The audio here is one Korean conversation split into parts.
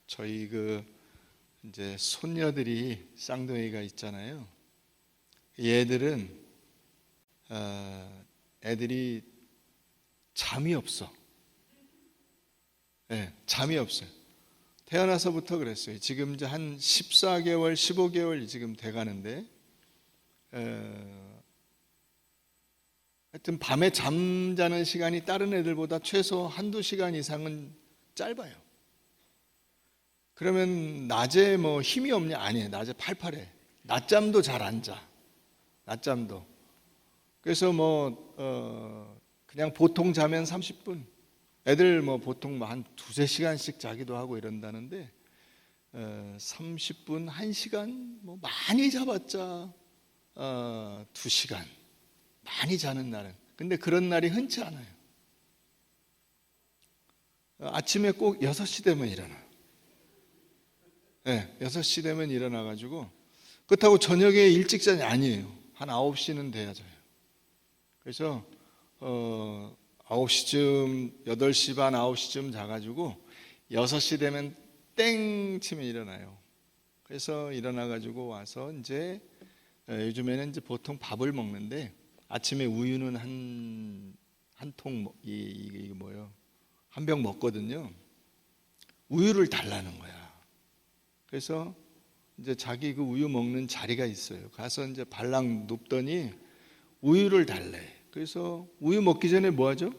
저희 이제 손녀들이 쌍둥이가 있잖아요. 얘들은 애들이 잠이 없어. 네, 잠이 없어요. 태어나서부터 그랬어요. 지금 이제 한 14개월, 15개월 지금 돼가는데, 하여튼 밤에 잠자는 시간이 다른 애들보다 최소 한두 시간 이상은 짧아요. 그러면 낮에 뭐 힘이 없냐? 아니에요. 낮에 팔팔해. 낮잠도 잘 안 자. 낮잠도. 그래서 그냥 보통 자면 30분. 애들 보통 한 두세 시간씩 자기도 하고 이런다는데 30분, 1시간, 많이 잡았자 2시간. 많이 자는 날은. 근데 그런 날이 흔치 않아요. 아침에 꼭 6시 되면 일어나. 네, 6시 되면 일어나가지고, 그렇다고 저녁에 일찍 자니 아니에요. 한 9시는 돼야 자요. 그래서 9시쯤, 8시 반, 9시쯤 자가지고 6시 되면 땡 치면 일어나요. 그래서 일어나가지고 와서 이제 요즘에는 이제 보통 밥을 먹는데, 아침에 우유는 한 통, 이게 뭐예요? 한 병 먹거든요. 우유를 달라는 거야. 그래서 이제 자기 그 우유 먹는 자리가 있어요. 가서 이제 발랑 눕더니 우유를 달래. 그래서 우유 먹기 전에 뭐 하죠?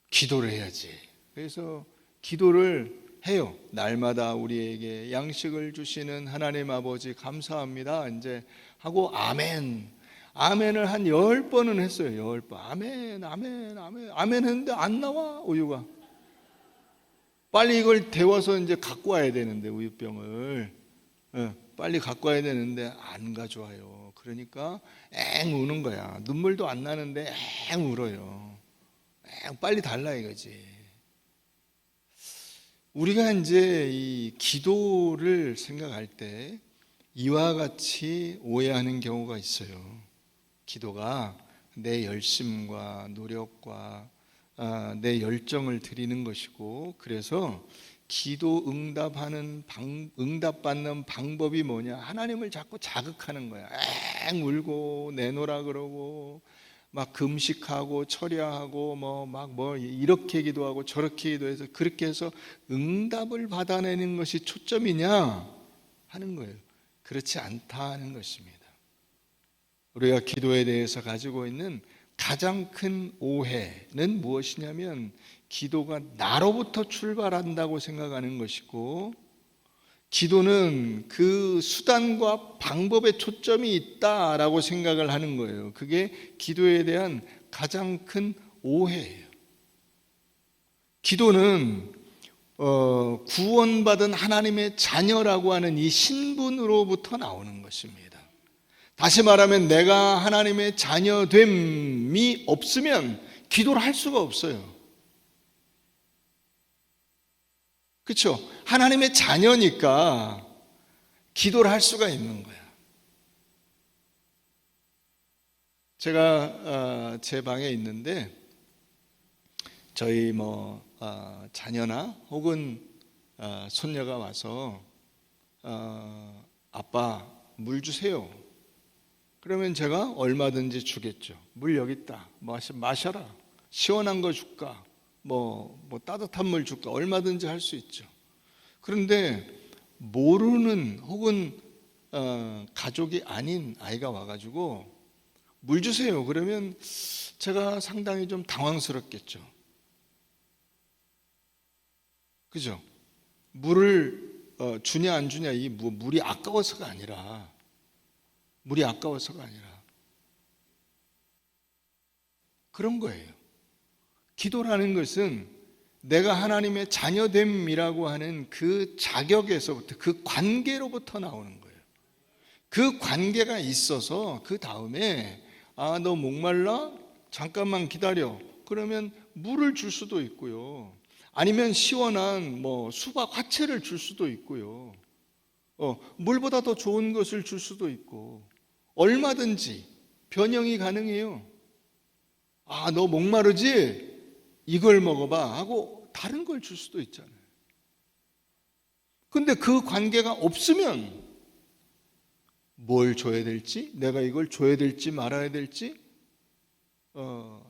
기도를 해야지. 그래서 기도를 해요. 날마다 우리에게 양식을 주시는 하나님 아버지 감사합니다. 이제 하고 아멘. 아멘을 한 10번은 했어요. 10번. 아멘, 아멘, 아멘. 아멘 했는데 안 나와, 우유가. 빨리 이걸 데워서 이제 갖고 와야 되는데, 우유병을. 빨리 갖고 와야 되는데 안 가져와요. 그러니까 엥 우는 거야. 눈물도 안 나는데 엥 울어요. 빨리 달라 이거지. 우리가 이제 이 기도를 생각할 때 이와 같이 오해하는 경우가 있어요. 기도가 내 열심과 노력과 내 열정을 드리는 것이고, 그래서 기도 응답받는 방법이 뭐냐? 하나님을 자꾸 자극하는 거야. 엥 울고 내놓으라 그러고 막 금식하고 철야하고 이렇게 기도하고 저렇게 기도해서 그렇게 해서 응답을 받아내는 것이 초점이냐 하는 거예요. 그렇지 않다는 것입니다. 우리가 기도에 대해서 가지고 있는 가장 큰 오해는 무엇이냐면, 기도가 나로부터 출발한다고 생각하는 것이고, 기도는 그 수단과 방법에 초점이 있다라고 생각을 하는 거예요. 그게 기도에 대한 가장 큰 오해예요. 기도는 구원받은 하나님의 자녀라고 하는 이 신분으로부터 나오는 것입니다. 다시 말하면 내가 하나님의 자녀됨이 없으면 기도를 할 수가 없어요. 그렇죠? 하나님의 자녀니까 기도를 할 수가 있는 거야. 제가 제 방에 있는데 저희 자녀나 혹은 손녀가 와서 아빠 물 주세요. 그러면 제가 얼마든지 주겠죠. 물 여기 있다. 마셔라. 시원한 거 줄까? 따뜻한 물 줄까? 얼마든지 할 수 있죠. 그런데 모르는 혹은 가족이 아닌 아이가 와가지고 물 주세요. 그러면 제가 상당히 좀 당황스럽겠죠. 그죠? 물을 주냐 안 주냐, 이 물이 아까워서가 아니라 그런 거예요. 기도라는 것은 내가 하나님의 자녀됨이라고 하는 그 자격에서부터, 그 관계로부터 나오는 거예요. 그 관계가 있어서 그 다음에 너 목말라? 잠깐만 기다려. 그러면 물을 줄 수도 있고요. 아니면 시원한 수박 화채를 줄 수도 있고요. 물보다 더 좋은 것을 줄 수도 있고, 얼마든지 변형이 가능해요. 너 목마르지? 이걸 먹어봐 하고 다른 걸 줄 수도 있잖아요. 근데 그 관계가 없으면 뭘 줘야 될지, 내가 이걸 줘야 될지 말아야 될지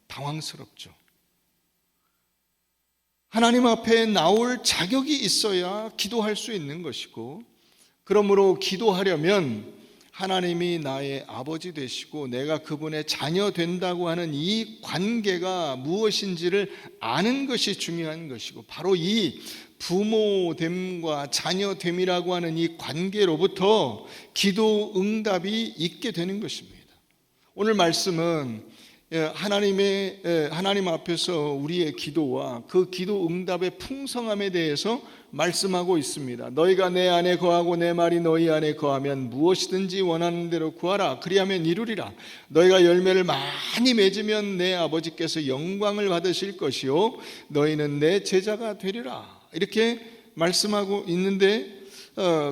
당황스럽죠. 하나님 앞에 나올 자격이 있어야 기도할 수 있는 것이고, 그러므로 기도하려면 하나님이 나의 아버지 되시고 내가 그분의 자녀 된다고 하는 이 관계가 무엇인지를 아는 것이 중요한 것이고, 바로 이 부모됨과 자녀됨이라고 하는 이 관계로부터 기도 응답이 있게 되는 것입니다. 오늘 말씀은 하나님 앞에서 우리의 기도와 그 기도 응답의 풍성함에 대해서 말씀하고 있습니다. 너희가 내 안에 거하고 내 말이 너희 안에 거하면 무엇이든지 원하는 대로 구하라. 그리하면 이루리라. 너희가 열매를 많이 맺으면 내 아버지께서 영광을 받으실 것이요 너희는 내 제자가 되리라. 이렇게 말씀하고 있는데,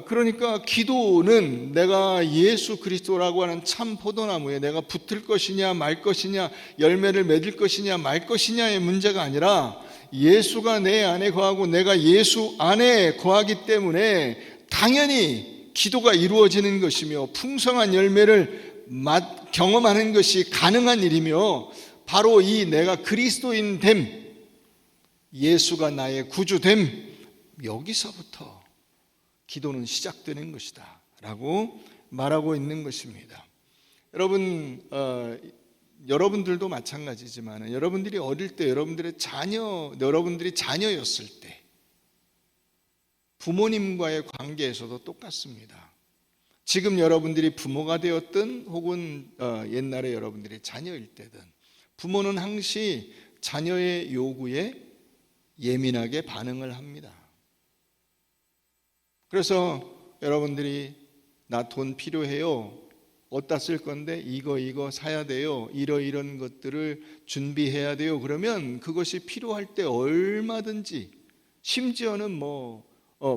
그러니까 기도는 내가 예수 그리스도라고 하는 참 포도나무에 내가 붙을 것이냐 말 것이냐, 열매를 맺을 것이냐 말 것이냐의 문제가 아니라 예수가 내 안에 거하고 내가 예수 안에 거하기 때문에 당연히 기도가 이루어지는 것이며 풍성한 열매를 경험하는 것이 가능한 일이며, 바로 이 내가 그리스도인 됨, 예수가 나의 구주됨, 여기서부터 기도는 시작되는 것이다 라고 말하고 있는 것입니다. 여러분들도 마찬가지지만 여러분들이 어릴 때 여러분들이 자녀였을 때 부모님과의 관계에서도 똑같습니다. 지금 여러분들이 부모가 되었든 혹은 옛날에 여러분들이 자녀일 때든 부모는 항시 자녀의 요구에 예민하게 반응을 합니다. 그래서 여러분들이 나 돈 필요해요, 어디다 쓸 건데 이거 사야 돼요, 이런 것들을 준비해야 돼요. 그러면 그것이 필요할 때 얼마든지, 심지어는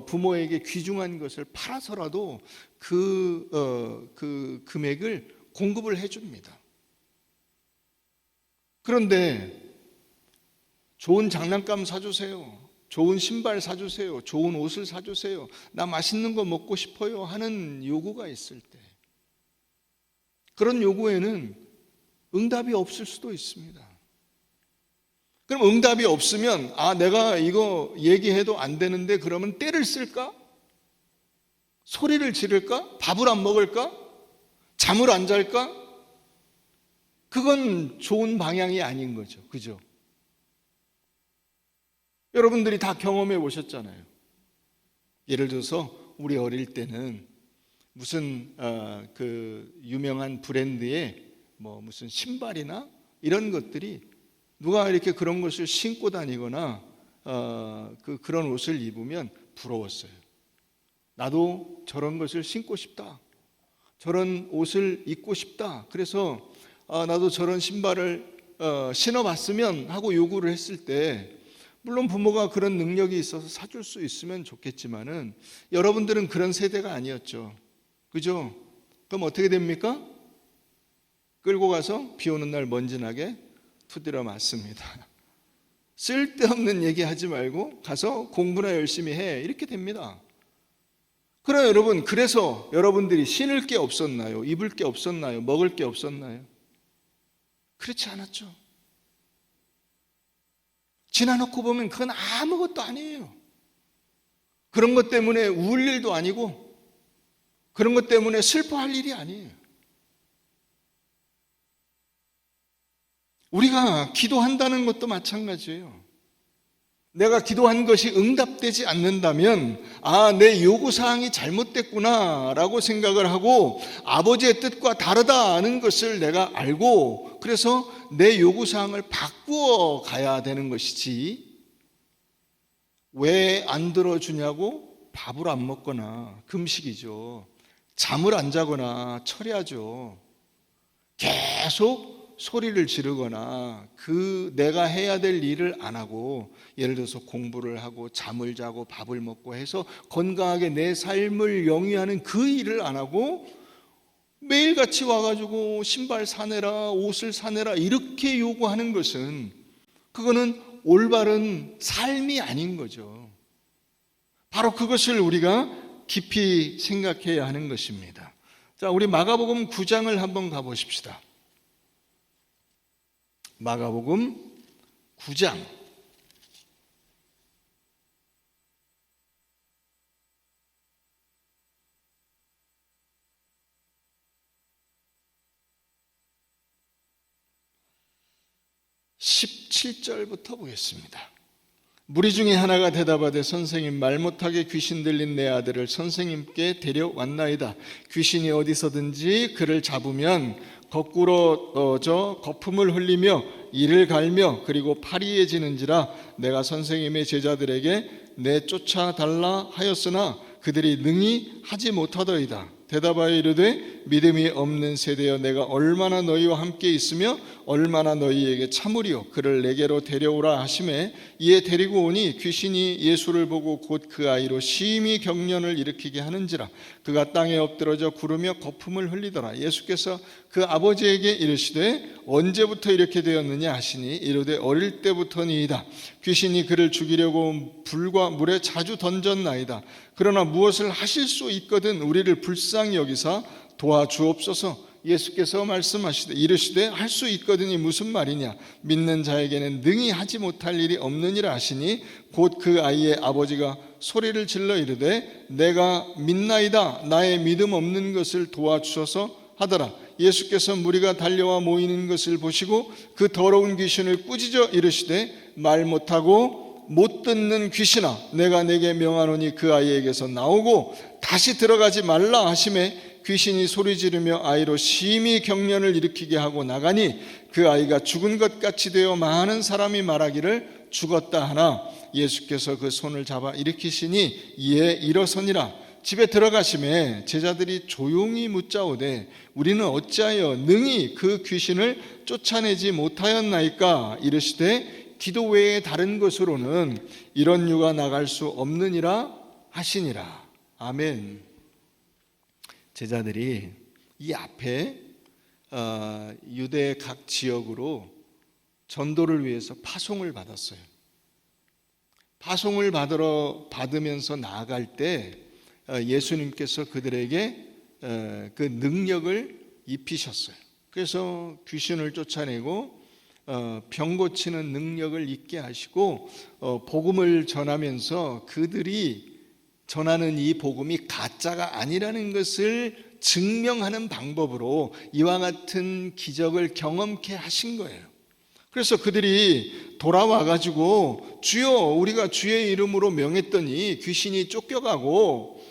부모에게 귀중한 것을 팔아서라도 그 금액을 공급을 해줍니다. 그런데 좋은 장난감 사주세요, 좋은 신발 사주세요, 좋은 옷을 사주세요, 나 맛있는 거 먹고 싶어요 하는 요구가 있을 때, 그런 요구에는 응답이 없을 수도 있습니다. 그럼 응답이 없으면 내가 이거 얘기해도 안 되는데 그러면 떼를 쓸까? 소리를 지를까? 밥을 안 먹을까? 잠을 안 잘까? 그건 좋은 방향이 아닌 거죠. 그죠? 여러분들이 다 경험해 보셨잖아요. 예를 들어서 우리 어릴 때는 무슨 그 유명한 브랜드의 무슨 신발이나 이런 것들이 누가 이렇게 그런 것을 신고 다니거나 그런 옷을 입으면 부러웠어요. 나도 저런 것을 신고 싶다, 저런 옷을 입고 싶다, 그래서 나도 저런 신발을 신어봤으면 하고 요구를 했을 때, 물론 부모가 그런 능력이 있어서 사줄 수 있으면 좋겠지만은 여러분들은 그런 세대가 아니었죠. 그죠? 그럼 어떻게 됩니까? 끌고 가서 비 오는 날 먼지나게 두드려 맞습니다. 쓸데없는 얘기 하지 말고 가서 공부나 열심히 해, 이렇게 됩니다. 그러나 여러분, 그래서 여러분들이 신을 게 없었나요? 입을 게 없었나요? 먹을 게 없었나요? 그렇지 않았죠. 지나놓고 보면 그건 아무것도 아니에요. 그런 것 때문에 울 일도 아니고 그런 것 때문에 슬퍼할 일이 아니에요. 우리가 기도한다는 것도 마찬가지예요. 내가 기도한 것이 응답되지 않는다면 내 요구사항이 잘못됐구나 라고 생각을 하고 아버지의 뜻과 다르다는 것을 내가 알고, 그래서 내 요구사항을 바꾸어 가야 되는 것이지, 왜 안 들어주냐고 밥을 안 먹거나, 금식이죠, 잠을 안 자거나 철야죠, 계속 소리를 지르거나 내가 해야 될 일을 안 하고, 예를 들어서 공부를 하고 잠을 자고 밥을 먹고 해서 건강하게 내 삶을 영위하는 그 일을 안 하고 매일같이 와가지고 신발 사내라, 옷을 사내라 이렇게 요구하는 것은, 그거는 올바른 삶이 아닌 거죠. 바로 그것을 우리가 깊이 생각해야 하는 것입니다. 자, 우리 마가복음 9장을 한번 가보십시다. 마가복음 9장. 17절부터 보겠습니다. 무리 중에 하나가 대답하되 선생님, 말 못하게 귀신 들린 내 아들을 선생님께 데려왔나이다. 귀신이 어디서든지 그를 잡으면 거꾸로 거품을 흘리며 이를 갈며 그리고 파리해지는지라 내가 선생님의 제자들에게 내쫓아달라 하였으나 그들이 능히 하지 못하더이다. 대답하여 이르되 믿음이 없는 세대여, 내가 얼마나 너희와 함께 있으며 얼마나 너희에게 참으리요. 그를 내게로 데려오라 하시매 이에 데리고 오니 귀신이 예수를 보고 곧 그 아이로 심히 경련을 일으키게 하는지라 그가 땅에 엎드러져 구르며 거품을 흘리더라. 예수께서 그 아버지에게 이르시되 언제부터 이렇게 되었느냐 하시니 이르되 어릴 때부터니이다. 귀신이 그를 죽이려고 불과 물에 자주 던졌나이다. 그러나 무엇을 하실 수 있거든 우리를 불쌍히 여기사 도와주옵소서. 예수께서 말씀하시되 이르시되 할 수 있거든이 무슨 말이냐, 믿는 자에게는 능히 하지 못할 일이 없느니라 하시니 곧 그 아이의 아버지가 소리를 질러 이르되 내가 믿나이다, 나의 믿음 없는 것을 도와주소서 하더라. 예수께서 무리가 달려와 모이는 것을 보시고 그 더러운 귀신을 꾸짖어 이르시되 말 못하고 못 듣는 귀신아, 내가 내게 명하노니 그 아이에게서 나오고 다시 들어가지 말라 하시매 귀신이 소리 지르며 아이로 심히 경련을 일으키게 하고 나가니 그 아이가 죽은 것 같이 되어 많은 사람이 말하기를 죽었다 하나 예수께서 그 손을 잡아 일으키시니 이에 일어서니라. 집에 들어가심에 제자들이 조용히 묻자오되 우리는 어찌하여 능히 그 귀신을 쫓아내지 못하였나이까. 이르시되 기도 외에 다른 것으로는 이런 유가 나갈 수 없느니라 하시니라. 아멘. 제자들이 이 앞에 유대 각 지역으로 전도를 위해서 파송을 받았어요. 파송을 받으면서 나아갈 때 예수님께서 그들에게 그 능력을 입히셨어요. 그래서 귀신을 쫓아내고 병 고치는 능력을 있게 하시고 복음을 전하면서 그들이 전하는 이 복음이 가짜가 아니라는 것을 증명하는 방법으로 이와 같은 기적을 경험케 하신 거예요. 그래서 그들이 돌아와 가지고 주여, 우리가 주의 이름으로 명했더니 귀신이 쫓겨가고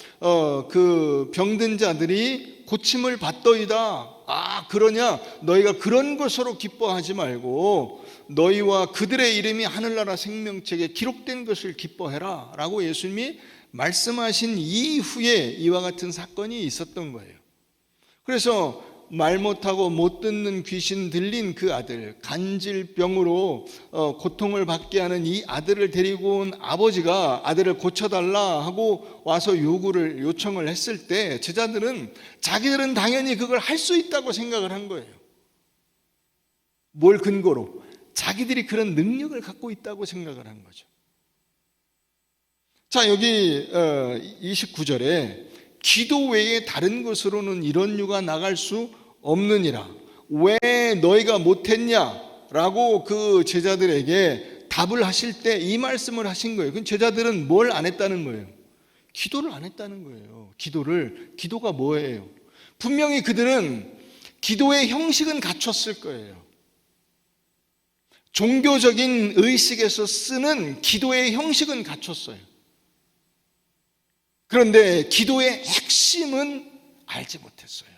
그 병든 자들이 고침을 받더이다. 아, 그러냐? 너희가 그런 것으로 기뻐하지 말고 너희와 그들의 이름이 하늘나라 생명책에 기록된 것을 기뻐해라 라고 예수님이 말씀하신 이후에 이와 같은 사건이 있었던 거예요. 그래서 말 못하고 못 듣는 귀신 들린 그 아들, 간질병으로 고통을 받게 하는 이 아들을 데리고 온 아버지가 아들을 고쳐달라 하고 와서 요청을 했을 때 제자들은 자기들은 당연히 그걸 할 수 있다고 생각을 한 거예요. 뭘 근거로? 자기들이 그런 능력을 갖고 있다고 생각을 한 거죠. 자, 여기 29절에 기도 외에 다른 것으로는 이런 유가 나갈 수 없느니라. 왜 너희가 못했냐라고 그 제자들에게 답을 하실 때 이 말씀을 하신 거예요. 그 제자들은 뭘 안 했다는 거예요? 기도를 안 했다는 거예요. 기도가 뭐예요? 분명히 그들은 기도의 형식은 갖췄을 거예요. 종교적인 의식에서 쓰는 기도의 형식은 갖췄어요. 그런데 기도의 핵심은 알지 못했어요.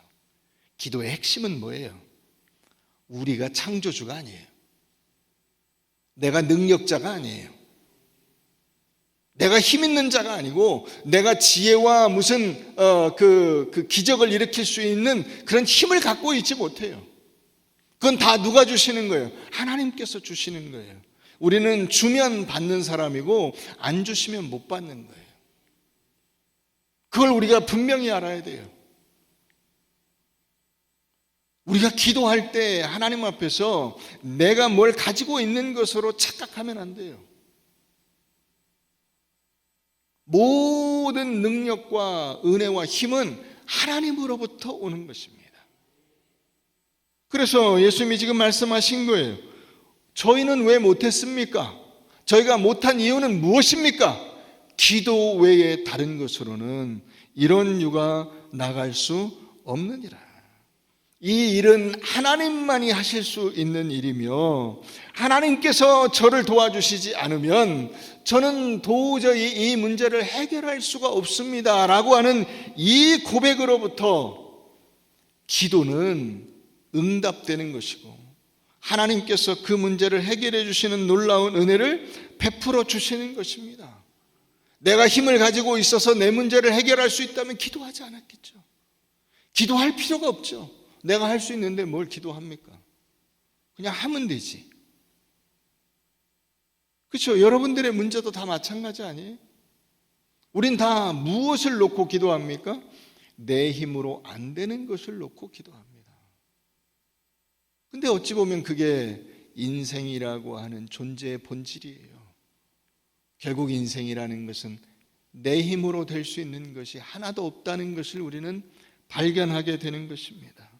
기도의 핵심은 뭐예요? 우리가 창조주가 아니에요. 내가 능력자가 아니에요. 내가 힘 있는 자가 아니고 내가 지혜와 무슨 그 기적을 일으킬 수 있는 그런 힘을 갖고 있지 못해요. 그건 다 누가 주시는 거예요? 하나님께서 주시는 거예요. 우리는 주면 받는 사람이고 안 주시면 못 받는 거예요. 그걸 우리가 분명히 알아야 돼요. 우리가 기도할 때 하나님 앞에서 내가 뭘 가지고 있는 것으로 착각하면 안 돼요. 모든 능력과 은혜와 힘은 하나님으로부터 오는 것입니다. 그래서 예수님이 지금 말씀하신 거예요. 저희는 왜 못했습니까? 저희가 못한 이유는 무엇입니까? 기도 외에 다른 것으로는 이런 유가 나갈 수 없느니라. 이 일은 하나님만이 하실 수 있는 일이며 하나님께서 저를 도와주시지 않으면 저는 도저히 이 문제를 해결할 수가 없습니다 라고 하는 이 고백으로부터 기도는 응답되는 것이고 하나님께서 그 문제를 해결해 주시는 놀라운 은혜를 베풀어 주시는 것입니다. 내가 힘을 가지고 있어서 내 문제를 해결할 수 있다면 기도하지 않았겠죠. 기도할 필요가 없죠. 내가 할 수 있는데 뭘 기도합니까? 그냥 하면 되지. 그렇죠? 여러분들의 문제도 다 마찬가지 아니에요? 우린 다 무엇을 놓고 기도합니까? 내 힘으로 안 되는 것을 놓고 기도합니다. 근데 어찌 보면 그게 인생이라고 하는 존재의 본질이에요. 결국 인생이라는 것은 내 힘으로 될 수 있는 것이 하나도 없다는 것을 우리는 발견하게 되는 것입니다.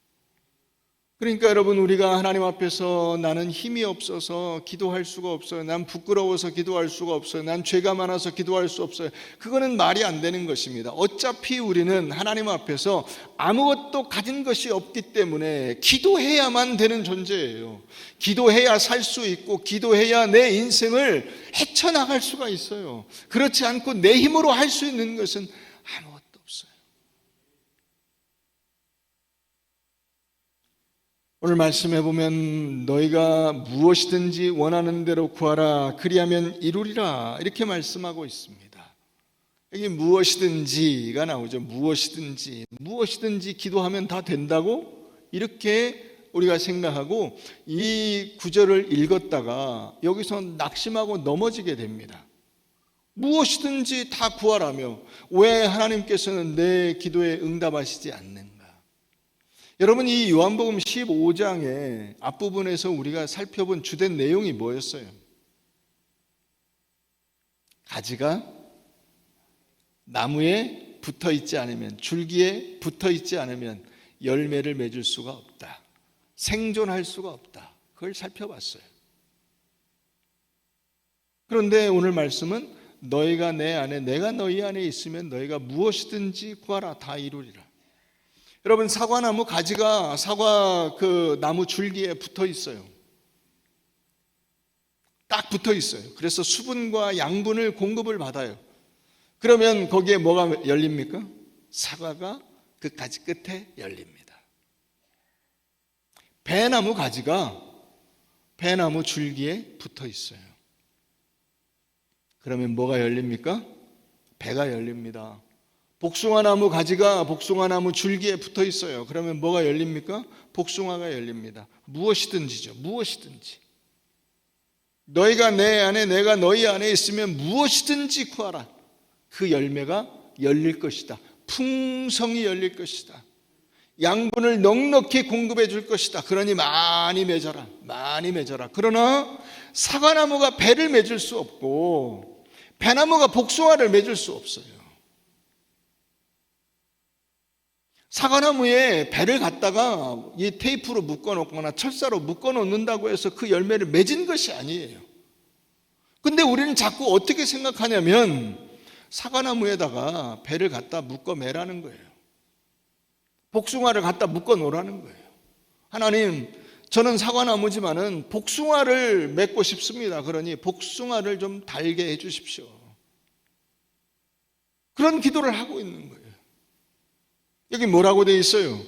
그러니까 여러분, 우리가 하나님 앞에서 나는 힘이 없어서 기도할 수가 없어요, 난 부끄러워서 기도할 수가 없어요, 난 죄가 많아서 기도할 수 없어요, 그거는 말이 안 되는 것입니다. 어차피 우리는 하나님 앞에서 아무것도 가진 것이 없기 때문에 기도해야만 되는 존재예요. 기도해야 살 수 있고 기도해야 내 인생을 헤쳐나갈 수가 있어요. 그렇지 않고 내 힘으로 할 수 있는 것은 아무것도 없어요. 오늘 말씀해 보면 너희가 무엇이든지 원하는 대로 구하라 그리하면 이루리라 이렇게 말씀하고 있습니다. 여기 무엇이든지가 나오죠. 무엇이든지 기도하면 다 된다고 이렇게 우리가 생각하고 이 구절을 읽었다가 여기서 낙심하고 넘어지게 됩니다. 무엇이든지 다 구하라며 왜 하나님께서는 내 기도에 응답하시지 않는가? 여러분, 이 요한복음 15장의 앞부분에서 우리가 살펴본 주된 내용이 뭐였어요? 가지가 나무에 붙어 있지 않으면, 줄기에 붙어 있지 않으면 열매를 맺을 수가 없다. 생존할 수가 없다. 그걸 살펴봤어요. 그런데 오늘 말씀은 너희가 내 안에, 내가 너희 안에 있으면 너희가 무엇이든지 구하라 다 이루리라. 여러분, 사과나무 가지가 사과 그 나무 줄기에 붙어 있어요. 딱 붙어 있어요. 그래서 수분과 양분을 공급을 받아요. 그러면 거기에 뭐가 열립니까? 사과가 그 가지 끝에 열립니다. 배나무 가지가 배나무 줄기에 붙어 있어요. 그러면 뭐가 열립니까? 배가 열립니다. 복숭아나무 가지가 복숭아나무 줄기에 붙어 있어요. 그러면 뭐가 열립니까? 복숭아가 열립니다. 무엇이든지죠. 무엇이든지. 너희가 내 안에, 내가 너희 안에 있으면 무엇이든지 구하라. 그 열매가 열릴 것이다. 풍성히 열릴 것이다. 양분을 넉넉히 공급해 줄 것이다. 그러니 많이 맺어라. 많이 맺어라. 그러나 사과나무가 배를 맺을 수 없고 배나무가 복숭아를 맺을 수 없어요. 사과나무에 배를 갖다가 이 테이프로 묶어놓거나 철사로 묶어놓는다고 해서 그 열매를 맺은 것이 아니에요. 근데 우리는 자꾸 어떻게 생각하냐면 사과나무에다가 배를 갖다 묶어 매라는 거예요. 복숭아를 갖다 묶어 놓으라는 거예요. 하나님, 저는 사과나무지만은 복숭아를 맺고 싶습니다. 그러니 복숭아를 좀 달게 해 주십시오. 그런 기도를 하고 있는 거예요. 여기 뭐라고 되어 있어요?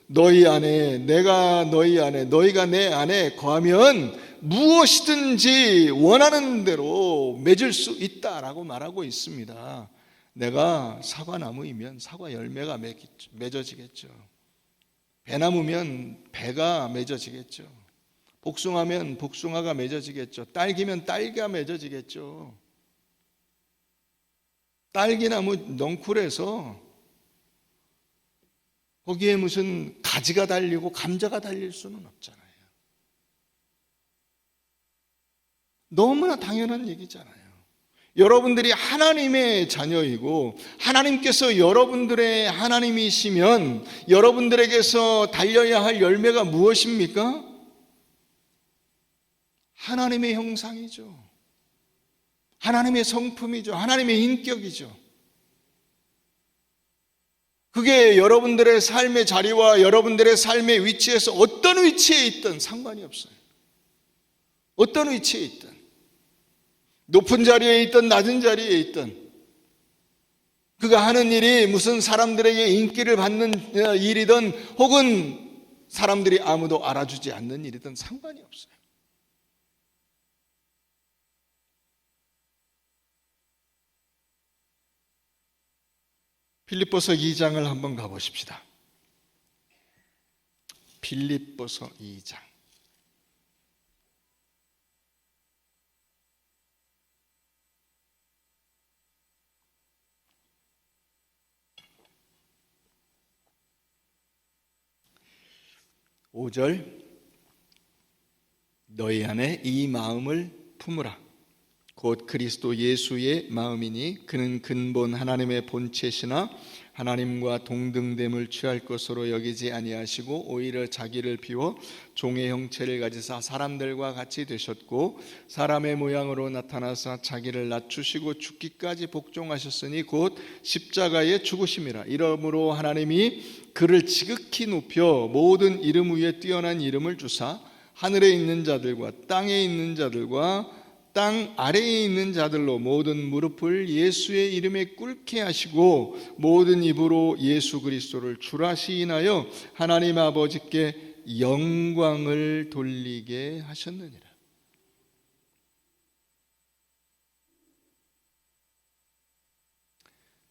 너희 안에, 내가 너희 안에, 너희가 내 안에 거하면 무엇이든지 원하는 대로 맺을 수 있다라고 말하고 있습니다. 내가 사과나무이면 사과 열매가 맺어지겠죠. 배나무면 배가 맺어지겠죠. 복숭아면 복숭아가 맺어지겠죠. 딸기면 딸기가 맺어지겠죠. 딸기나무 넝쿨에서 거기에 무슨 가지가 달리고 감자가 달릴 수는 없잖아요. 너무나 당연한 얘기잖아요. 여러분들이 하나님의 자녀이고 하나님께서 여러분들의 하나님이시면 여러분들에게서 달려야 할 열매가 무엇입니까? 하나님의 형상이죠. 하나님의 성품이죠. 하나님의 인격이죠. 그게 여러분들의 삶의 자리와 여러분들의 삶의 위치에서 어떤 위치에 있든 상관이 없어요. 어떤 위치에 있든, 높은 자리에 있든 낮은 자리에 있든, 그가 하는 일이 무슨 사람들에게 인기를 받는 일이든 혹은 사람들이 아무도 알아주지 않는 일이든 상관이 없어요. 빌립보서 2장을 한번 가보십시다. 빌립보서 2장. (5절) 너희 안에 이 마음을 품으라. 곧 그리스도 예수의 마음이니 그는 근본 하나님의 본체시나 하나님과 동등됨을 취할 것으로 여기지 아니하시고 오히려 자기를 비워 종의 형체를 가지사 사람들과 같이 되셨고 사람의 모양으로 나타나사 자기를 낮추시고 죽기까지 복종하셨으니 곧 십자가에 죽으심이라. 이러므로 하나님이 그를 지극히 높여 모든 이름 위에 뛰어난 이름을 주사 하늘에 있는 자들과 땅에 있는 자들과 땅 아래에 있는 자들로 모든 무릎을 예수의 이름에 꿇게 하시고 모든 입으로 예수 그리스도를 주라 시인하여 하나님 아버지께 영광을 돌리게 하셨느니라.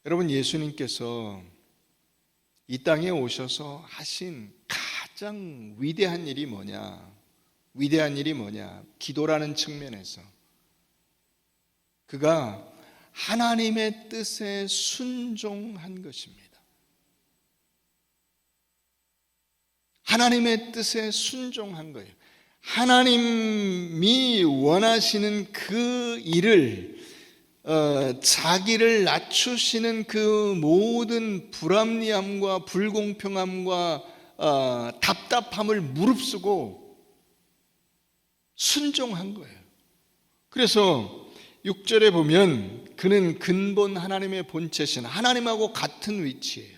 여러분, 예수님께서 이 땅에 오셔서 하신 가장 위대한 일이 뭐냐? 위대한 일이 뭐냐? 기도라는 측면에서 그가 하나님의 뜻에 순종한 것입니다. 하나님의 뜻에 순종한 거예요. 하나님이 원하시는 그 일을 자기를 낮추시는 그 모든 불합리함과 불공평함과 답답함을 무릅쓰고 순종한 거예요. 그래서 6절에 보면 그는 근본 하나님의 본체신 하나님하고 같은 위치예요.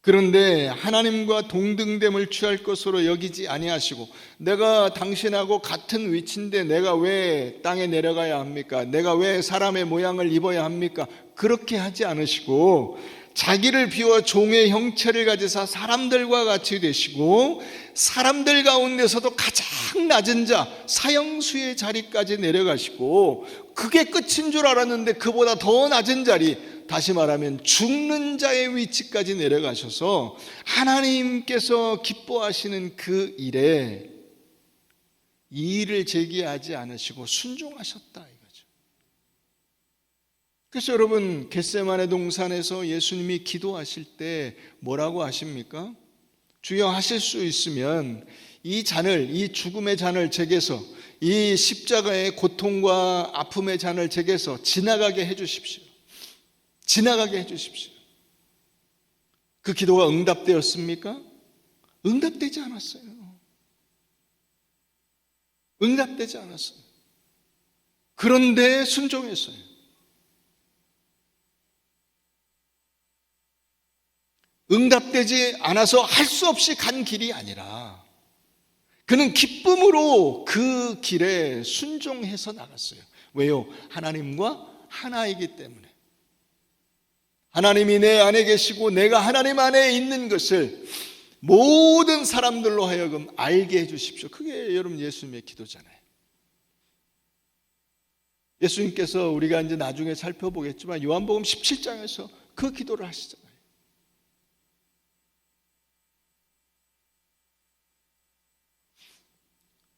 그런데 하나님과 동등됨을 취할 것으로 여기지 아니하시고 내가 당신하고 같은 위치인데 내가 왜 땅에 내려가야 합니까? 내가 왜 사람의 모양을 입어야 합니까? 그렇게 하지 않으시고 자기를 비워 종의 형체를 가지사 사람들과 같이 되시고 사람들 가운데서도 가장 낮은 자 사형수의 자리까지 내려가시고 그게 끝인 줄 알았는데 그보다 더 낮은 자리, 다시 말하면 죽는 자의 위치까지 내려가셔서 하나님께서 기뻐하시는 그 일에 이의를 제기하지 않으시고 순종하셨다 이거죠. 그래서 여러분, 겟세마네 동산에서 예수님이 기도하실 때 뭐라고 하십니까? 주여, 하실 수 있으면 이 잔을, 이 죽음의 잔을 제게서, 이 십자가의 고통과 아픔의 잔을 제게서 지나가게 해주십시오. 지나가게 해주십시오. 그 기도가 응답되었습니까? 응답되지 않았어요. 응답되지 않았어요. 그런데 순종했어요. 응답되지 않아서 할 수 없이 간 길이 아니라 그는 기쁨으로 그 길에 순종해서 나갔어요. 왜요? 하나님과 하나이기 때문에. 하나님이 내 안에 계시고 내가 하나님 안에 있는 것을 모든 사람들로 하여금 알게 해주십시오. 그게 여러분 예수님의 기도잖아요. 예수님께서 우리가 이제 나중에 살펴보겠지만 요한복음 17장에서 그 기도를 하시잖아요.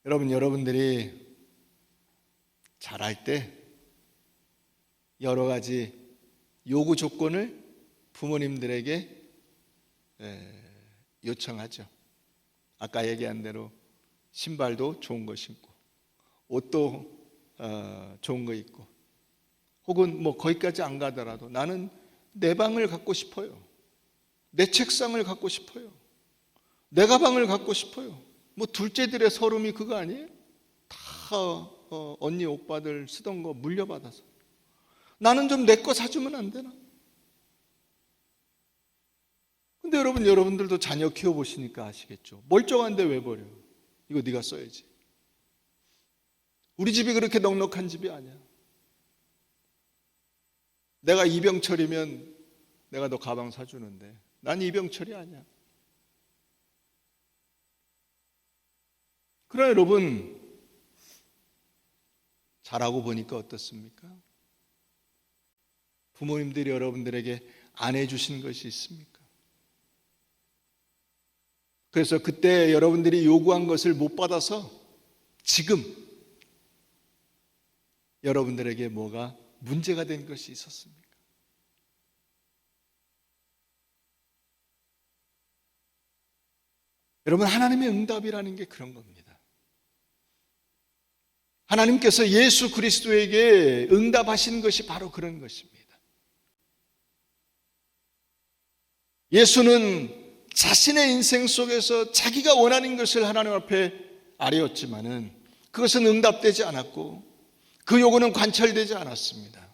여러분들이 잘할 때 여러 가지 요구 조건을 부모님들에게 요청하죠. 아까 얘기한 대로 신발도 좋은 거 신고 옷도 좋은 거 입고 혹은 뭐 거기까지 안 가더라도 나는 내 방을 갖고 싶어요. 내 책상을 갖고 싶어요. 내 가방을 갖고 싶어요. 뭐 둘째들의 서름이 그거 아니에요? 다 언니 오빠들 쓰던 거 물려받아서 나는 좀 내 거 사주면 안 되나? 근데 여러분들도 자녀 키워보시니까 아시겠죠. 멀쩡한데 왜 버려? 이거 네가 써야지. 우리 집이 그렇게 넉넉한 집이 아니야. 내가 이병철이면 내가 너 가방 사주는데 난 이병철이 아니야. 그러나 여러분, 잘하고 보니까 어떻습니까? 부모님들이 여러분들에게 안 해주신 것이 있습니까? 그래서 그때 여러분들이 요구한 것을 못 받아서 지금 여러분들에게 뭐가 문제가 된 것이 있었습니까? 여러분, 하나님의 응답이라는 게 그런 겁니다. 하나님께서 예수 그리스도에게 응답하신 것이 바로 그런 것입니다. 예수는 자신의 인생 속에서 자기가 원하는 것을 하나님 앞에 아뢰었지만은 그것은 응답되지 않았고 그 요구는 관철되지 않았습니다.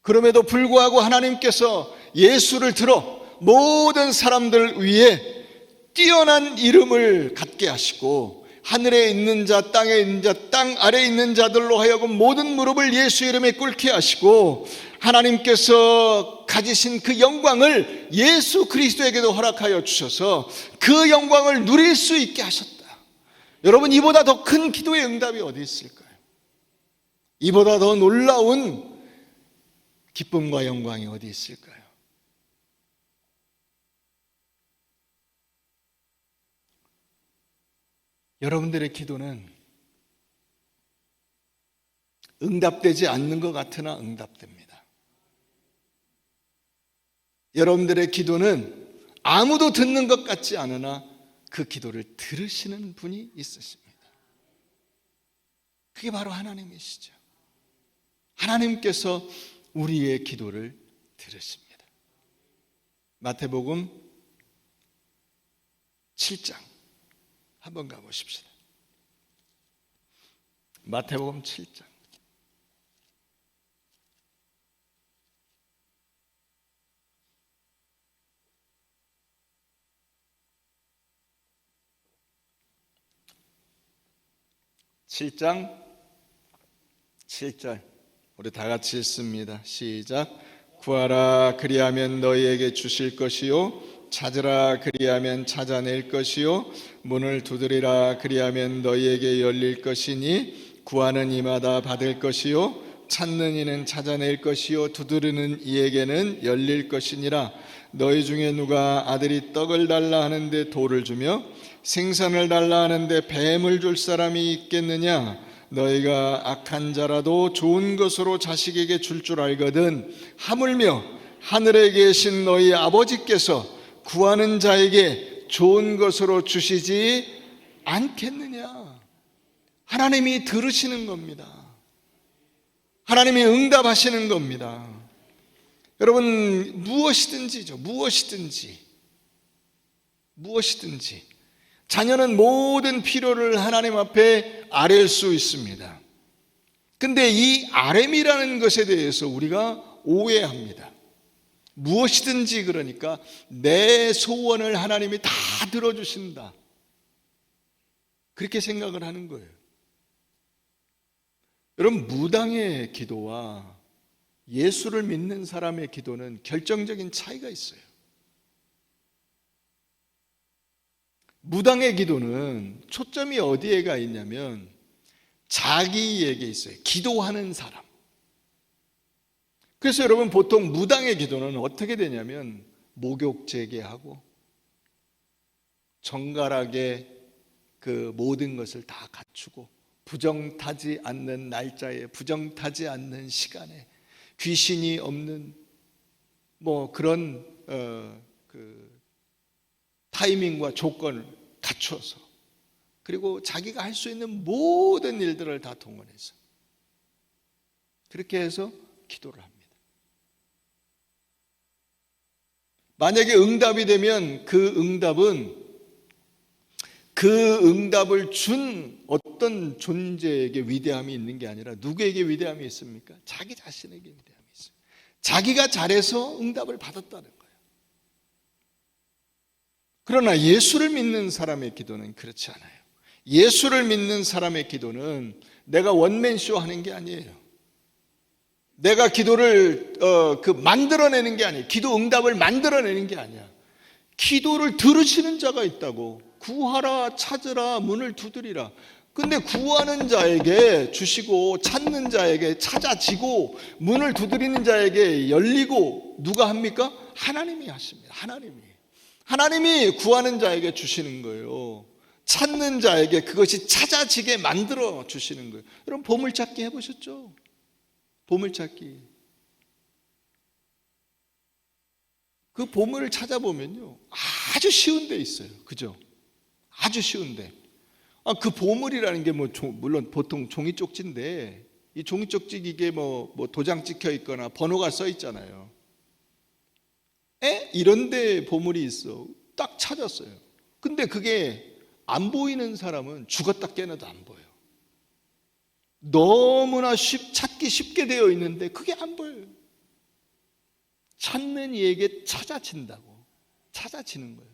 그럼에도 불구하고 하나님께서 예수를 들어 모든 사람들 위에 뛰어난 이름을 갖게 하시고 하늘에 있는 자, 땅에 있는 자, 땅 아래에 있는 자들로 하여금 모든 무릎을 예수 이름에 꿇게 하시고 하나님께서 가지신 그 영광을 예수 그리스도에게도 허락하여 주셔서 그 영광을 누릴 수 있게 하셨다. 여러분, 이보다 더 큰 기도의 응답이 어디 있을까요? 이보다 더 놀라운 기쁨과 영광이 어디 있을까요? 여러분들의 기도는 응답되지 않는 것 같으나 응답됩니다. 여러분들의 기도는 아무도 듣는 것 같지 않으나 그 기도를 들으시는 분이 있으십니다. 그게 바로 하나님이시죠. 하나님께서 우리의 기도를 들으십니다. 마태복음 7장 한번 가보십시다. 마태복음 7장. (7장) 7절 우리 다 같이 읽습니다. 시작. 구하라 그리하면 너희에게 주실 것이요 찾으라 그리하면 찾아낼 것이요 문을 두드리라 그리하면 너희에게 열릴 것이니 구하는 이마다 받을 것이요 찾는 이는 찾아낼 것이요 두드리는 이에게는 열릴 것이니라. 너희 중에 누가 아들이 떡을 달라 하는데 돌을 주며 생선을 달라 하는데 뱀을 줄 사람이 있겠느냐? 너희가 악한 자라도 좋은 것으로 자식에게 줄 줄 알거든 하물며 하늘에 계신 너희 아버지께서 구하는 자에게 좋은 것으로 주시지 않겠느냐? 하나님이 들으시는 겁니다. 하나님이 응답하시는 겁니다. 여러분, 무엇이든지죠. 무엇이든지 자녀는 모든 필요를 하나님 앞에 아뢰일 수 있습니다. 근데 이 아뢰미라는 것에 대해서 우리가 오해합니다. 무엇이든지, 그러니까 내 소원을 하나님이 다 들어주신다, 그렇게 생각을 하는 거예요. 여러분, 무당의 기도와 예수를 믿는 사람의 기도는 결정적인 차이가 있어요. 무당의 기도는 초점이 어디에가 있냐면 자기에게 있어요. 기도하는 사람. 그래서 여러분, 보통 무당의 기도는 어떻게 되냐면 목욕 재개하고 정갈하게 그 모든 것을 다 갖추고 부정타지 않는 날짜에 부정타지 않는 시간에 귀신이 없는 뭐 그런 그 타이밍과 조건을 갖춰서, 그리고 자기가 할 수 있는 모든 일들을 다 동원해서 그렇게 해서 기도를 합니다. 만약에 응답이 되면 그 응답을 준 어떤 존재에게 위대함이 있는 게 아니라 누구에게 위대함이 있습니까? 자기 자신에게 위대함이 있어요. 자기가 잘해서 응답을 받았다는 거예요. 그러나 예수를 믿는 사람의 기도는 그렇지 않아요. 예수를 믿는 사람의 기도는 내가 원맨쇼 하는 게 아니에요. 내가 기도를 만들어내는 게 아니에요. 기도 응답을 만들어내는 게 아니야. 기도를 들으시는 자가 있다고. 구하라, 찾으라, 문을 두드리라. 근데 구하는 자에게 주시고 찾는 자에게 찾아지고 문을 두드리는 자에게 열리고 누가 합니까? 하나님이 하십니다. 하나님이 구하는 자에게 주시는 거예요. 찾는 자에게 그것이 찾아지게 만들어 주시는 거예요. 여러분 보물찾기 해보셨죠? 보물찾기. 그 보물을 찾아보면요 아주 쉬운 데 있어요. 그죠? 아주 쉬운데 그 보물이라는 게 물론 보통 종이 쪽지인데 이 종이 쪽지 이게 뭐 도장 찍혀 있거나 번호가 써 있잖아요. 이런데 보물이 있어. 딱 찾았어요. 근데 그게 안 보이는 사람은 죽었다 깨어나도 안 보여요. 너무나 찾기 쉽게 되어 있는데 그게 안 보여요. 찾는 이에게 찾아지는 거예요.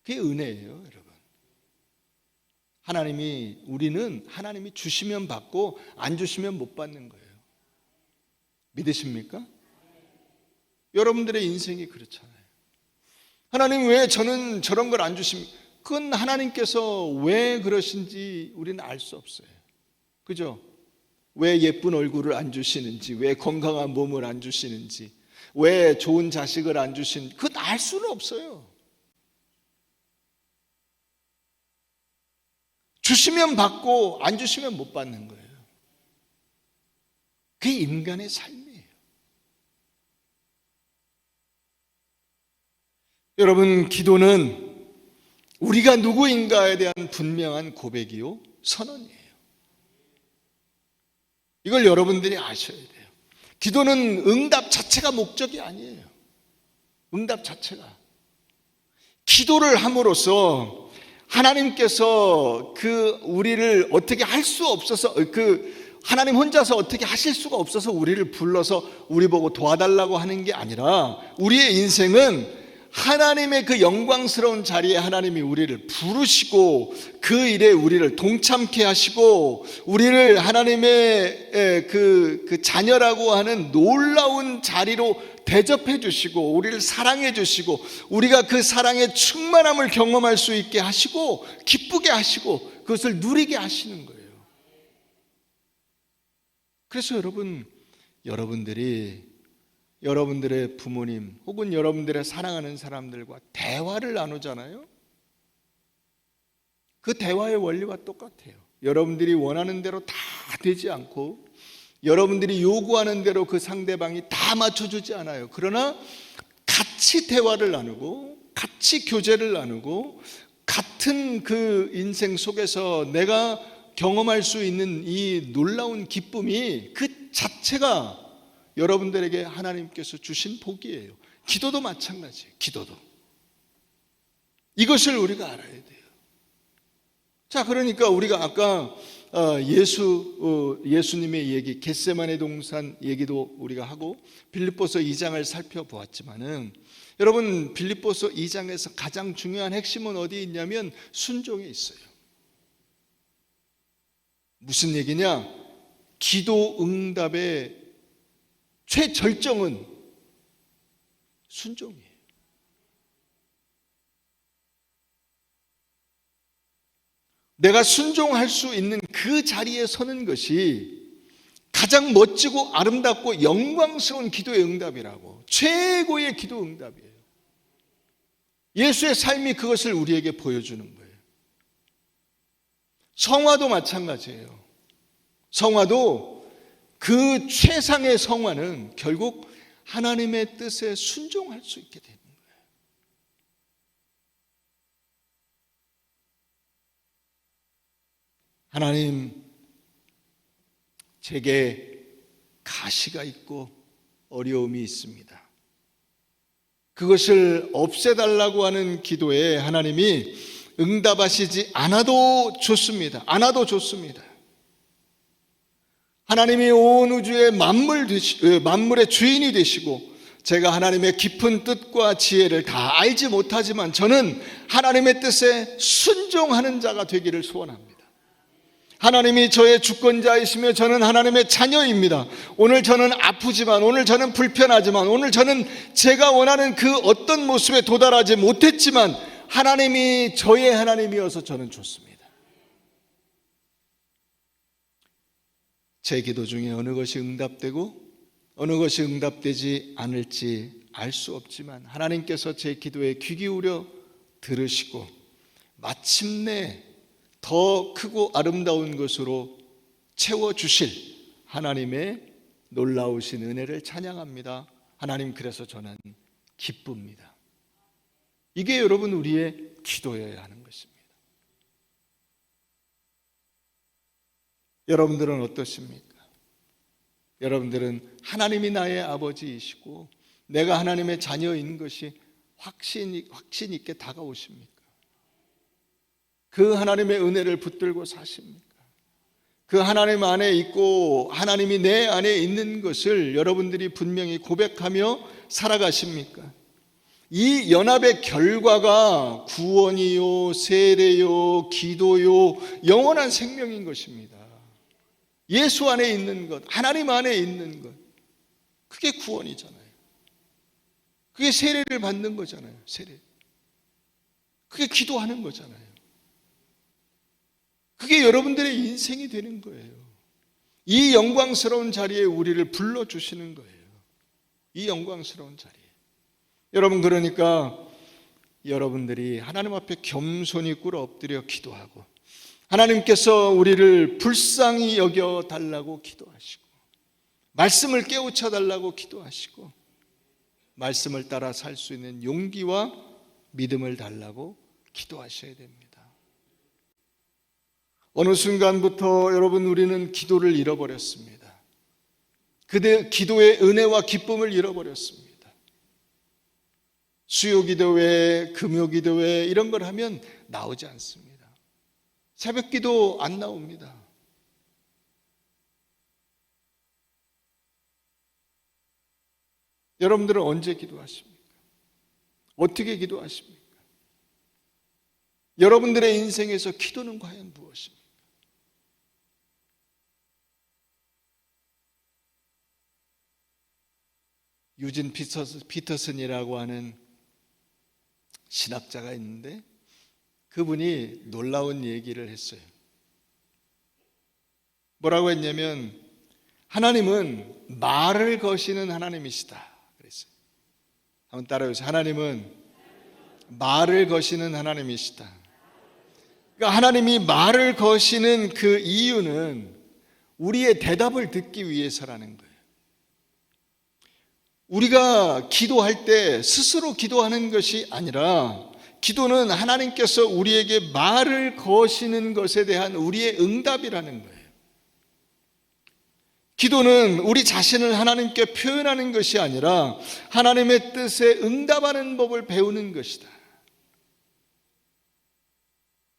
그게 은혜예요, 여러분. 우리는 하나님이 주시면 받고 안 주시면 못 받는 거예요. 믿으십니까? 여러분들의 인생이 그렇잖아요. 하나님 왜 저는 저런 걸 안 주십니까? 그건 하나님께서 왜 그러신지 우리는 알 수 없어요. 그죠? 왜 예쁜 얼굴을 안 주시는지, 왜 건강한 몸을 안 주시는지, 왜 좋은 자식을 안 주시는지 그건 알 수는 없어요. 주시면 받고 안 주시면 못 받는 거예요. 그게 인간의 삶이에요. 여러분, 기도는 우리가 누구인가에 대한 분명한 고백이요 선언이에요. 이걸 여러분들이 아셔야 돼요. 기도는 응답 자체가 목적이 아니에요. 응답 자체가. 기도를 함으로써 하나님께서 우리를 어떻게 할 수 없어서 하나님 혼자서 어떻게 하실 수가 없어서 우리를 불러서 우리 보고 도와달라고 하는 게 아니라 우리의 인생은 하나님의 그 영광스러운 자리에 하나님이 우리를 부르시고 그 일에 우리를 동참케 하시고 우리를 하나님의 그 자녀라고 하는 놀라운 자리로 대접해 주시고 우리를 사랑해 주시고 우리가 그 사랑의 충만함을 경험할 수 있게 하시고 기쁘게 하시고 그것을 누리게 하시는 거예요. 그래서 여러분들의 부모님 혹은 여러분들의 사랑하는 사람들과 대화를 나누잖아요. 그 대화의 원리와 똑같아요. 여러분들이 원하는 대로 다 되지 않고 여러분들이 요구하는 대로 그 상대방이 다 맞춰주지 않아요. 그러나 같이 대화를 나누고 같이 교제를 나누고 같은 그 인생 속에서 내가 경험할 수 있는 이 놀라운 기쁨이 그 자체가 여러분들에게 하나님께서 주신 복이에요. 기도도 마찬가지예요. 기도도. 이것을 우리가 알아야 돼요. 자, 그러니까 우리가 아까 예수님의 얘기, 겟세마네 동산 얘기도 우리가 하고 빌립보서 2장을 살펴보았지만은 여러분 빌립보서 2장에서 가장 중요한 핵심은 어디에 있냐면 순종에 있어요. 무슨 얘기냐? 기도 응답의 최절정은 순종이에요. 내가 순종할 수 있는 그 자리에 서는 것이 가장 멋지고 아름답고 영광스러운 기도의 응답이라고. 최고의 기도 응답이에요. 예수의 삶이 그것을 우리에게 보여주는 거예요. 성화도 마찬가지예요. 성화도 그 최상의 성화는 결국 하나님의 뜻에 순종할 수 있게 되는 거예요. 하나님, 제게 가시가 있고 어려움이 있습니다. 그것을 없애달라고 하는 기도에 하나님이 응답하시지 않아도 좋습니다. 하나님이 온 우주의 만물의 주인이 되시고 제가 하나님의 깊은 뜻과 지혜를 다 알지 못하지만 저는 하나님의 뜻에 순종하는 자가 되기를 소원합니다. 하나님이 저의 주권자이시며 저는 하나님의 자녀입니다. 오늘 저는 아프지만, 오늘 저는 불편하지만, 오늘 저는 제가 원하는 그 어떤 모습에 도달하지 못했지만 하나님이 저의 하나님이어서 저는 좋습니다. 제 기도 중에 어느 것이 응답되고 어느 것이 응답되지 않을지 알 수 없지만 하나님께서 제 기도에 귀 기울여 들으시고 마침내 더 크고 아름다운 것으로 채워주실 하나님의 놀라우신 은혜를 찬양합니다. 하나님, 그래서 저는 기쁩니다. 이게 여러분 우리의 기도여야 하는 것입니다. 여러분들은 어떠십니까? 여러분들은 하나님이 나의 아버지이시고 내가 하나님의 자녀인 것이 확신 있게 다가오십니까? 그 하나님의 은혜를 붙들고 사십니까? 그 하나님 안에 있고 하나님이 내 안에 있는 것을 여러분들이 분명히 고백하며 살아가십니까? 이 연합의 결과가 구원이요, 세례요, 기도요, 영원한 생명인 것입니다. 예수 안에 있는 것, 하나님 안에 있는 것, 그게 구원이잖아요. 그게 세례를 받는 거잖아요. 세례. 그게 기도하는 거잖아요. 그게 여러분들의 인생이 되는 거예요. 이 영광스러운 자리에 우리를 불러주시는 거예요. 이 영광스러운 자리에. 여러분, 그러니까 여러분들이 하나님 앞에 겸손히 꿇어 엎드려 기도하고 하나님께서 우리를 불쌍히 여겨 달라고 기도하시고 말씀을 깨우쳐 달라고 기도하시고 말씀을 따라 살 수 있는 용기와 믿음을 달라고 기도하셔야 됩니다. 어느 순간부터 여러분 우리는 기도를 잃어버렸습니다. 기도의 은혜와 기쁨을 잃어버렸습니다. 수요기도회, 금요기도회 이런 걸 하면 나오지 않습니다. 새벽기도 안 나옵니다. 여러분들은 언제 기도하십니까? 어떻게 기도하십니까? 여러분들의 인생에서 기도는 과연 무엇입니까? 유진 피터슨이라고 하는 신학자가 있는데 그분이 놀라운 얘기를 했어요. 뭐라고 했냐면 하나님은 말을 거시는 하나님이시다 그랬어요. 한번 따라해보세요. 하나님은 말을 거시는 하나님이시다. 그러니까 하나님이 말을 거시는 그 이유는 우리의 대답을 듣기 위해서라는 거예요. 우리가 기도할 때 스스로 기도하는 것이 아니라 기도는 하나님께서 우리에게 말을 거시는 것에 대한 우리의 응답이라는 거예요. 기도는 우리 자신을 하나님께 표현하는 것이 아니라 하나님의 뜻에 응답하는 법을 배우는 것이다.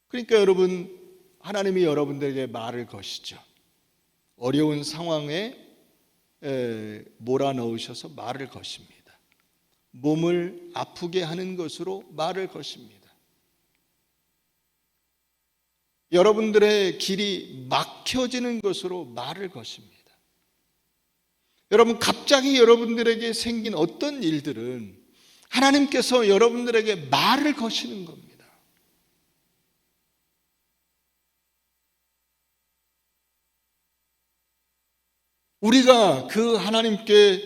그러니까 여러분, 하나님이 여러분들에게 말을 거시죠. 어려운 상황에 몰아넣으셔서 말을 거십니다. 몸을 아프게 하는 것으로 말을 거십니다. 여러분들의 길이 막혀지는 것으로 말을 거십니다. 여러분, 갑자기 여러분들에게 생긴 어떤 일들은 하나님께서 여러분들에게 말을 거시는 겁니다. 우리가 그 하나님께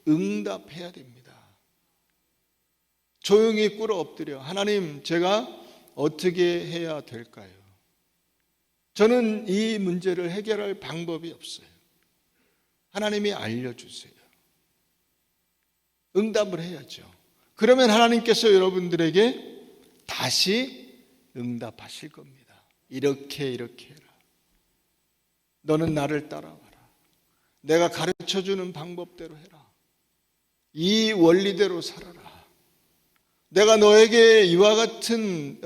응답해야 됩니다. 조용히 꿇어 엎드려 하나님, 제가 어떻게 해야 될까요? 저는 이 문제를 해결할 방법이 없어요. 하나님이 알려주세요. 응답을 해야죠. 그러면 하나님께서 여러분들에게 다시 응답하실 겁니다. 이렇게 해라. 너는 나를 따라와라. 내가 가르쳐주는 방법대로 해라. 이 원리대로 살아라. 내가 너에게 이와 같은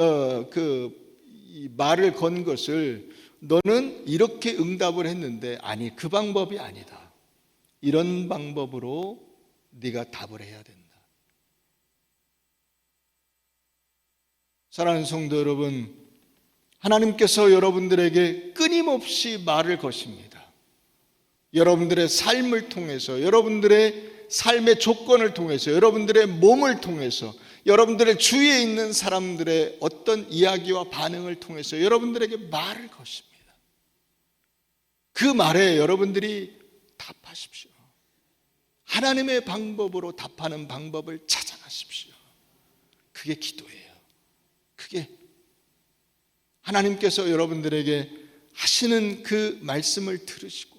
이 말을 건 것을 너는 이렇게 응답을 했는데 아니, 그 방법이 아니다. 이런 방법으로 네가 답을 해야 된다. 사랑하는 성도 여러분, 하나님께서 여러분들에게 끊임없이 말을 거십니다. 여러분들의 삶을 통해서, 여러분들의 삶의 조건을 통해서, 여러분들의 몸을 통해서, 여러분들의 주위에 있는 사람들의 어떤 이야기와 반응을 통해서 여러분들에게 말을 거십니다. 그 말에 여러분들이 답하십시오. 하나님의 방법으로 답하는 방법을 찾아가십시오. 그게 기도예요. 그게 하나님께서 여러분들에게 하시는 그 말씀을 들으시고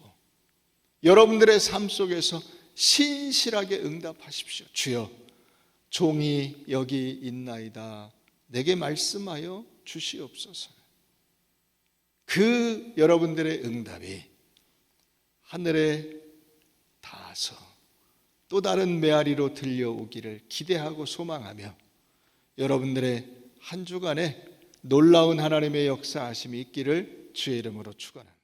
여러분들의 삶 속에서 신실하게 응답하십시오. 주여, 종이 여기 있나이다. 내게 말씀하여 주시옵소서. 그 여러분들의 응답이 하늘에 닿아서 또 다른 메아리로 들려오기를 기대하고 소망하며 여러분들의 한 주간에 놀라운 하나님의 역사하심이 있기를 주의 이름으로 축원합니다.